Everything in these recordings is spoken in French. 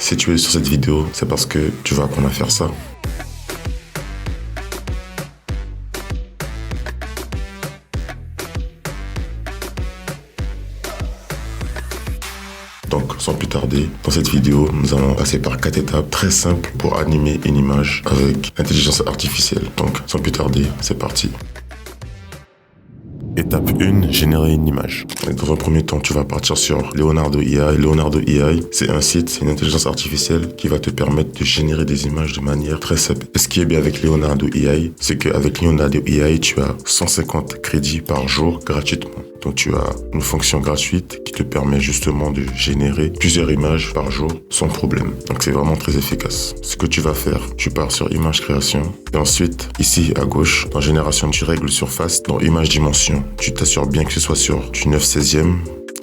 Si tu es sur cette vidéo, c'est parce que tu vas apprendre à faire ça. Donc, sans plus tarder, dans cette vidéo, nous allons passer par 4 étapes très simples pour animer une image avec l'intelligence artificielle. Donc, sans plus tarder, c'est parti. Étape 1, générer une image. Dans un premier temps, tu vas partir sur Leonardo AI. Leonardo AI, c'est un site, c'est une intelligence artificielle qui va te permettre de générer des images de manière très simple. Et ce qui est bien avec Leonardo AI, c'est qu'avec Leonardo AI, tu as 150 crédits par jour gratuitement. Donc tu as une fonction gratuite qui te permet justement de générer plusieurs images par jour sans problème. Donc c'est vraiment très efficace. Ce que tu vas faire, tu pars sur image création et ensuite ici à gauche, dans génération, tu règles surface. Dans image dimension, tu t'assures bien que ce soit sur du 9/16e.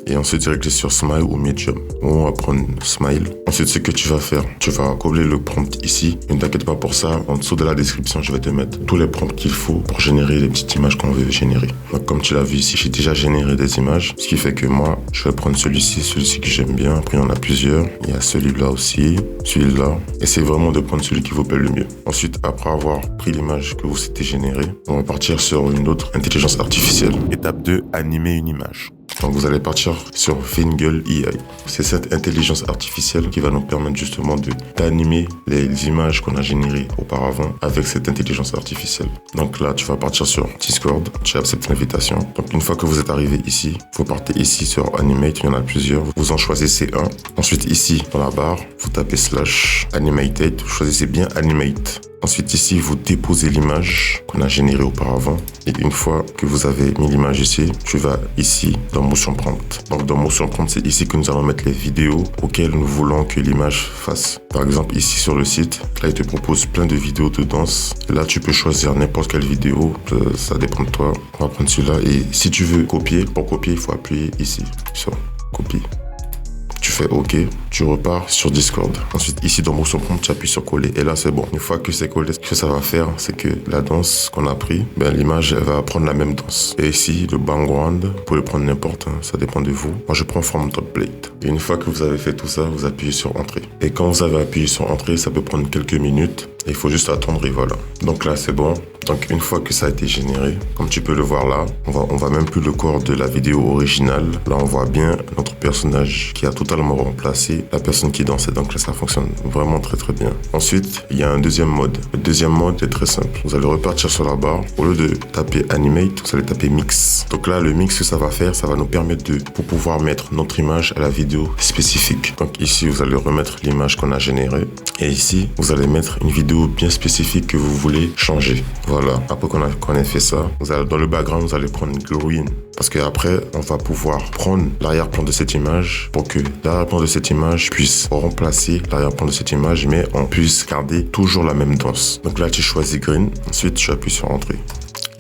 Et ensuite, tu règles sur Smile ou Medium. On va prendre Smile. Ensuite, ce que tu vas faire, tu vas coller le prompt ici. Ne t'inquiète pas pour ça. En dessous de la description, je vais te mettre tous les prompts qu'il faut pour générer les petites images qu'on veut générer. Donc, comme tu l'as vu ici, j'ai déjà généré des images. Ce qui fait que moi, je vais prendre celui-ci que j'aime bien. Après, il y en a plusieurs. Il y a celui-là aussi, celui-là. Essayez vraiment de prendre celui qui vous plaît le mieux. Ensuite, après avoir pris l'image que vous souhaitez générer, on va partir sur une autre intelligence artificielle. Étape 2, animer une image. Donc vous allez partir sur Fingle AI. C'est cette intelligence artificielle qui va nous permettre justement d'animer les images qu'on a générées auparavant avec cette intelligence artificielle. Donc là, tu vas partir sur Discord, tu acceptes l'invitation. Donc une fois que vous êtes arrivé ici, vous partez ici sur Animate, il y en a plusieurs. Vous en choisissez un. Ensuite ici, dans la barre, vous tapez /animated, vous choisissez bien Animate. Ensuite ici, vous déposez l'image qu'on a générée auparavant. Et une fois que vous avez mis l'image ici, tu vas ici dans Motion Prompt. Donc dans Motion Prompt, c'est ici que nous allons mettre les vidéos auxquelles nous voulons que l'image fasse. Par exemple, ici sur le site, là il te propose plein de vidéos de danse. Et là, tu peux choisir n'importe quelle vidéo. Ça dépend de toi. On va prendre celui-là. Et si tu veux copier, pour copier, il faut appuyer ici sur Copie. Tu fais OK, tu repars sur Discord. Ensuite, ici dans Motion Prompt, tu appuies sur coller. Et là, c'est bon. Une fois que c'est collé, ce que ça va faire, c'est que la danse qu'on a pris, l'image, elle va prendre la même danse. Et ici, le background, vous pouvez prendre n'importe, ça dépend de vous. Moi, je prends From Template. Et une fois que vous avez fait tout ça, vous appuyez sur Entrée. Et quand vous avez appuyé sur Entrée, ça peut prendre quelques minutes. Il faut juste attendre et voilà. Donc là, c'est bon. Donc une fois que ça a été généré, comme tu peux le voir là, on va même plus le corps de la vidéo originale. Là, on voit bien notre personnage qui a totalement remplacé la personne qui dansait. Donc là, ça fonctionne vraiment très très bien. Ensuite, il y a un deuxième mode. Le deuxième mode est très simple. Vous allez repartir sur la barre. Au lieu de taper Animate, vous allez taper Mix. Donc là, le mix que ça va faire, ça va nous permettre pour pouvoir mettre notre image à la vidéo spécifique. Donc ici, vous allez remettre l'image qu'on a générée. Et ici, vous allez mettre une vidéo bien spécifique que vous voulez changer. Voilà, après qu'on ait fait ça, dans le background, vous allez prendre Green. Parce qu'après, on va pouvoir prendre l'arrière-plan de cette image pour que l'arrière-plan de cette image puisse remplacer l'arrière-plan de cette image, mais on puisse garder toujours la même danse. Donc là, tu choisis Green. Ensuite, tu appuies sur Entrée.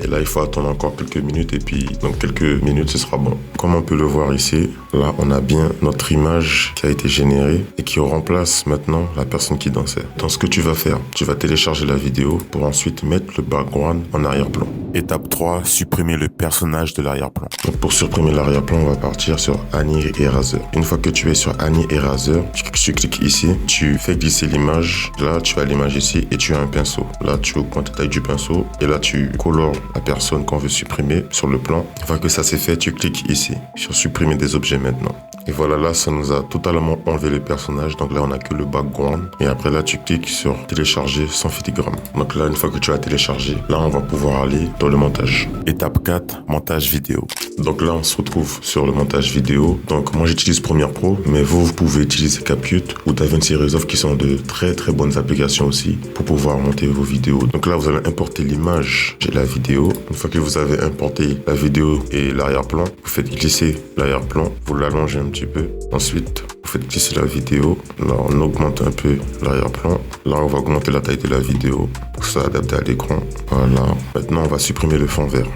Et là, il faut attendre encore quelques minutes et puis dans quelques minutes, ce sera bon. Comme on peut le voir ici, là, on a bien notre image qui a été générée et qui remplace maintenant la personne qui dansait. Donc, ce que tu vas faire, tu vas télécharger la vidéo pour ensuite mettre le background en arrière-plan. Étape 3, supprimer le personnage de l'arrière-plan. Donc, pour supprimer l'arrière-plan, on va partir sur Annie Eraser. Une fois que tu es sur Annie Eraser, tu cliques ici, tu fais glisser l'image. Là, tu as l'image ici et tu as un pinceau. Là, tu augmentes la taille du pinceau et là, tu colores la personne qu'on veut supprimer sur le plan. Une fois que ça c'est fait, tu cliques ici sur supprimer des objets maintenant. Et voilà, là, ça nous a totalement enlevé le personnage. Donc là, on n'a que le background. Et après, là, tu cliques sur télécharger sans filigrane. Donc là, une fois que tu as téléchargé, là, on va pouvoir aller dans le montage. Étape 4, montage vidéo. Donc là, on se retrouve sur le montage vidéo. Donc moi, j'utilise Premiere Pro, mais vous pouvez utiliser CapCut ou DaVinci Resolve qui sont de très très bonnes applications aussi pour pouvoir monter vos vidéos. Donc là, vous allez importer l'image et la vidéo. Une fois que vous avez importé la vidéo et l'arrière-plan, vous faites glisser l'arrière-plan, vous l'allongez un petit peu. Ensuite, vous faites glisser la vidéo. Là, on augmente un peu l'arrière-plan. Là, on va augmenter la taille de la vidéo pour ça adapter à l'écran. Voilà. Maintenant, on va supprimer le fond vert.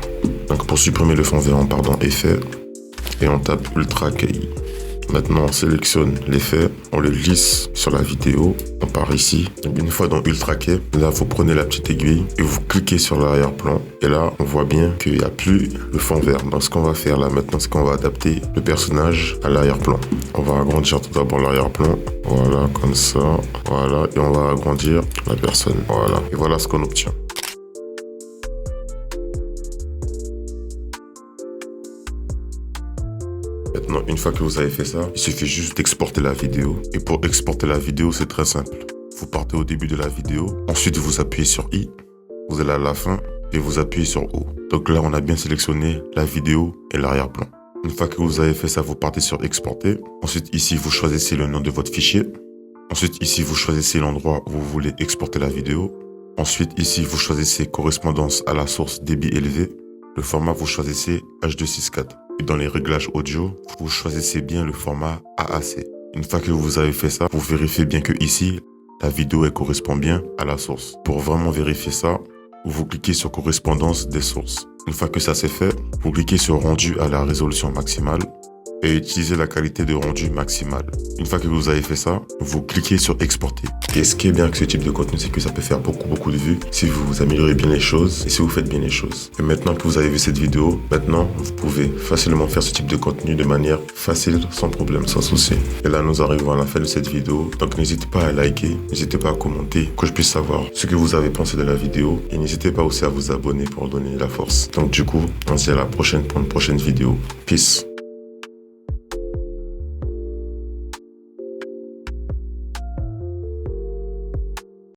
Donc, pour supprimer le fond vert, on part dans Effet et on tape Ultra KI. Maintenant, on sélectionne l'effet, on le glisse sur la vidéo, on part ici. Donc, une fois dans Ultra Key, là, vous prenez la petite aiguille et vous cliquez sur l'arrière-plan. Et là, on voit bien qu'il n'y a plus le fond vert. Donc, ce qu'on va faire là maintenant, c'est qu'on va adapter le personnage à l'arrière-plan. On va agrandir tout d'abord l'arrière-plan. Voilà, comme ça. Voilà, et on va agrandir la personne. Voilà, et voilà ce qu'on obtient. Maintenant, une fois que vous avez fait ça, il suffit juste d'exporter la vidéo. Et pour exporter la vidéo, c'est très simple. Vous partez au début de la vidéo, ensuite vous appuyez sur I, vous allez à la fin et vous appuyez sur O. Donc là, on a bien sélectionné la vidéo et l'arrière-plan. Une fois que vous avez fait ça, vous partez sur Exporter. Ensuite, ici, vous choisissez le nom de votre fichier. Ensuite, ici, vous choisissez l'endroit où vous voulez exporter la vidéo. Ensuite, ici, vous choisissez correspondance à la source débit élevé. Le format, vous choisissez H264. Et dans les réglages audio, vous choisissez bien le format AAC. Une fois que vous avez fait ça, vous vérifiez bien que ici, la vidéo elle correspond bien à la source. Pour vraiment vérifier ça, vous cliquez sur correspondance des sources. Une fois que ça c'est fait, vous cliquez sur rendu à la résolution maximale et utilisez la qualité de rendu maximale. Une fois que vous avez fait ça, vous cliquez sur exporter. Et ce qui est bien avec ce type de contenu, c'est que ça peut faire beaucoup de vues si vous améliorez bien les choses et si vous faites bien les choses. Et maintenant que vous avez vu cette vidéo, maintenant vous pouvez facilement faire ce type de contenu de manière facile, sans problème, sans souci. Et là nous arrivons à la fin de cette vidéo, donc n'hésitez pas à liker, n'hésitez pas à commenter, que je puisse savoir ce que vous avez pensé de la vidéo et n'hésitez pas aussi à vous abonner pour donner la force. Donc du coup, on se dit à la prochaine pour une prochaine vidéo. Peace.